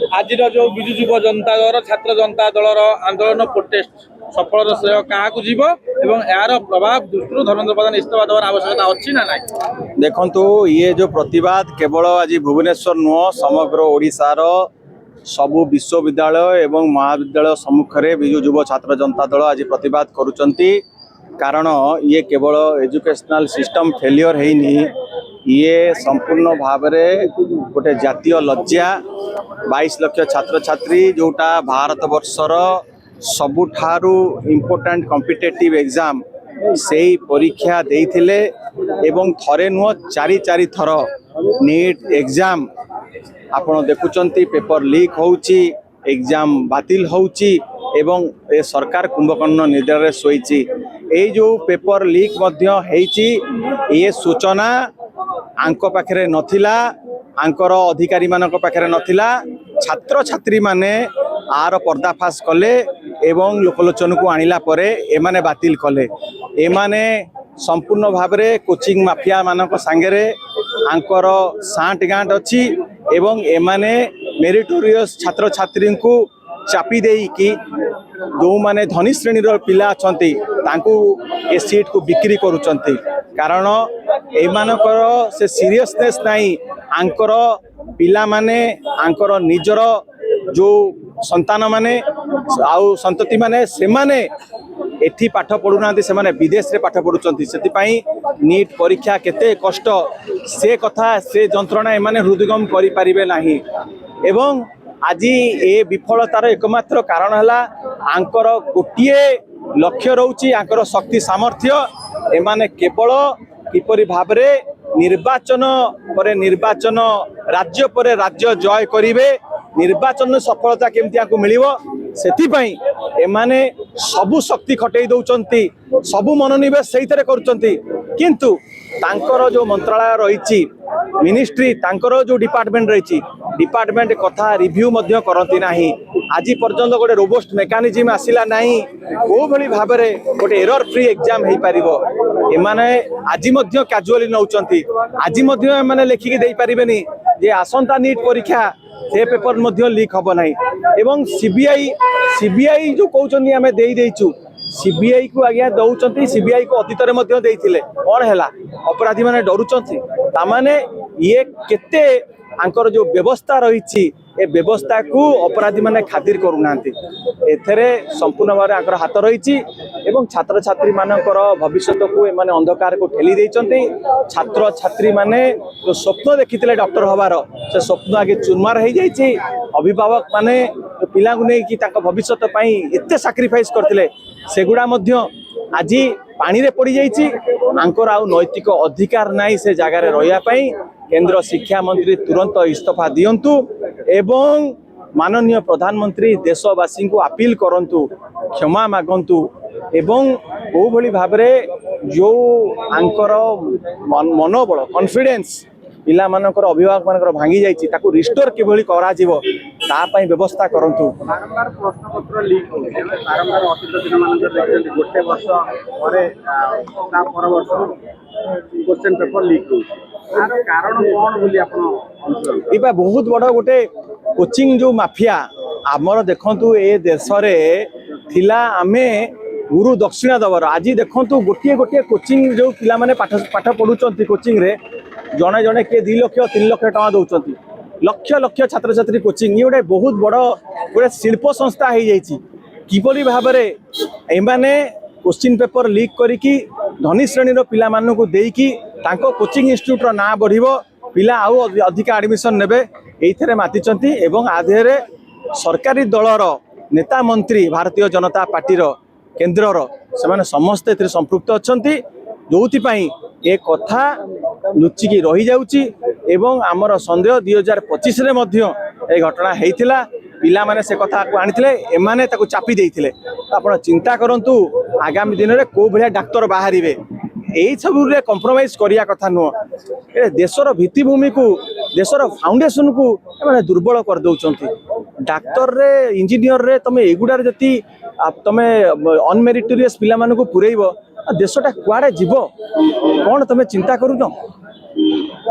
आज जो विजु युव जनता दल छात्र जनता दलर आंदोलन प्रोटेस्ट सफल श्रेय क्या यार प्रभाव दृष्टि धर्मेंद्र प्रधान इस्तीफा देवार आवश्यकता अच्छी ना नहीं। देखंतु ये जो प्रतिवाद केवल आज भुवनेश्वर नुह समग्र ओडिशार सबु विश्वविद्यालय एवं महाविद्यालय सम्मुख में विजु युव छात्र जनता दल आज प्रतिवाद करुचंती। कारण ये केवल एजुकेशनल सिस्टम फेलियर हैनी, ये संपूर्ण भाव में गोटे जातीय लज्जा। 22 लाख छात्र छात्री जोटा भारत वर्षर सबुठारु इम्पोर्टेंट कॉम्पिटिटिव एग्जाम से परीक्षा देइथिले एवं थरे नुह चारि थर नीट एग्जाम आपण देखुचंती पेपर लीक होउची, एग्जाम बातिल होउची एवं ए सरकार कुंभकर्ण निद्रा रे सोईची। ए जो पेपर लीक मध्य हेची ये सूचना आंको पाखरे नथिला, आंकर अधिकारी मानक पाखरे नथिला। छात्र छात्री माने आर पर्दाफाश कले एवं लोकलोचन को आनिला परे एमाने बातिल कले। एमाने संपूर्ण भाव में कोचिंग माफिया मानक सांगरे आंकर सांट गांट अच्छी एवं एमाने मेरिटोरियस छात्र छात्री को चापी देई कि जो माने धनी श्रेणी पिला अच्छी ए सीट को बिक्री करुचंती। कारण एमानकर से सीरियसनेस नहीं, आंकर पिला माने आंकर निजर जो संतान माने आउ संतति माने से माने एठी पाठ पढ़ुना से माने विदेश रे पाठ पढ़ुचंती। सेतिपाई नीट परीक्षा केते कष्ट से कथा से जंत्रणा एमाने हृदयगम करि परिबे नाही। एवं आज ए विफलतार एकमात्र कारण है आंकर गोटे लक्ष्य रोची, आंकर शक्ति सामर्थ्य। एमाने केवल किपरि भाव में निर्वाचन पर निर्वाचन राज्य पर राज्य जय करिवे, निर्वाचन सफलता केमती मिलिबो सेतिपाई एमाने सबु शक्ति खटई दौचंती, सबु मनोनिवेश सेइतरे करूचंती। किंतु तांकर जो मंत्रालय रही मिनिस्ट्री, तांकर जो डिपार्टमेंट रही डिपार्टमेंट कथा रिव्यू मध्य करती नाही। आज पर्यंत गोटे रोबस्ट मेकानिज्म आसिला नाही को भली भाव में गोटे एरर फ्री एग्जाम हो पारिबो। एमाने आज मध्य कैजुअली नौचंती, आज मध्य एमाने लेखिक देई परिबेनी जे आसंता नीट परीक्षा से पेपर मध्य लीक हब नाही। एवं सीबीआई जो कहउचंदी हमें देई देइचु, सीबीआई को आज्ञा दौचंती, सीबीआई को अतीत मध्य देइथिले कोन हैला अपराधी माने डरुचंती। तामाने ये केते आंकर जो व्यवस्था रही ए व्यवस्था को अपराधी माने खातिर करूनांती। एथरे संपूर्ण भाव आंकर हाथ रही एवं छात्र छात्री मानकर भविष्य को एमाने अंधकार को ठेली देइचंती। छात्र छात्री माने जो स्वप्न देखिथिले डॉक्टर हबार से स्वप्न आगे चुरमार हो जाइए। अभिभावक माने पिला को नहीं कि तांका भविष्य पई एते सैक्रिफाइस करथिले सेगुडा मध्य आज पानी रे पड़ी जाइए। आंकर आउ नैतिक अधिकार नाही से जगार रहिया पई। केंद्र शिक्षा मंत्री तुरंत इस्तीफा दियंतु एवं माननीय प्रधानमंत्री देशवासी को अपील करंतु, क्षमा मागंतु एवं को भली भाव में जो आंकर मनोबल कॉन्फिडेंस पिला मानकर अभिभावक मानकर भांगी जाइछि ताकू रिस्टोर किभली करा जीवो ता पई व्यवस्था करंतु। बारंबार प्रश्न पत्र लीक हो बारंबार अतीत दिन मानकर देखते गोटे वर्ष परे ता पर वर्ष क्वेश्चन पेपर लीक हो आर कारण कोन बोली आपण इबा बहुत बड़ गोटे कोचिंग जो माफिया आमर देखंतु ए देश रे थिला आमे गुरु दक्षिणा दबर। आज देखंतु गोटे गोटे कोचिंग जो पिला माने पाठ पढ़ुचंती कोचिंग रे जड़े जड़े किए 2 लाख 3 लाख टका दौरान लक्ष लक्ष छात्र छात्री कोचिंग ये गोटे बहुत बड़ गोटे शिल्प संस्था हो जाइए। किपरि भाव में एमाने क्वेश्चन पेपर लीक करिकी धनी श्रेणी पिला मानकु देइकी तांको कोचिंग इंस्टीट्यूट ना बढ़िबो, पिला आउ अधिक एडमिशन नेबे एइथरे मातिचंती। एवं आधेरे सरकारी दलर नेता मंत्री भारतीय जनता पार्टीर केन्द्रर से समस्ते एथिरे संपृक्त अछंती, जोथिपाई ए कथा लुचिकी रही जाउची। एवं आमर संदेह 2025 रे मध्य ए घटना हेइथिला, पिला माने से कथा को आनिथिले एमाने ताकू चापी देइथिले। आपण चिंता करंतु आगामी दिन रे को भलिया डाक्टर बाहरिबे एई सब रे कंप्रोमाइज करिया कथा नो। ए देशर भित्तिभूमि को देशर फाउंडेशन को माने दुर्बल कर दउचंती। डाक्टर रे इंजीनियर रे तमे एगुडार जति तमे अनमेरिटोरियस पिला मानको पुरैबो देशटा कुआडे जीवो कोन तमे चिंता करूनो।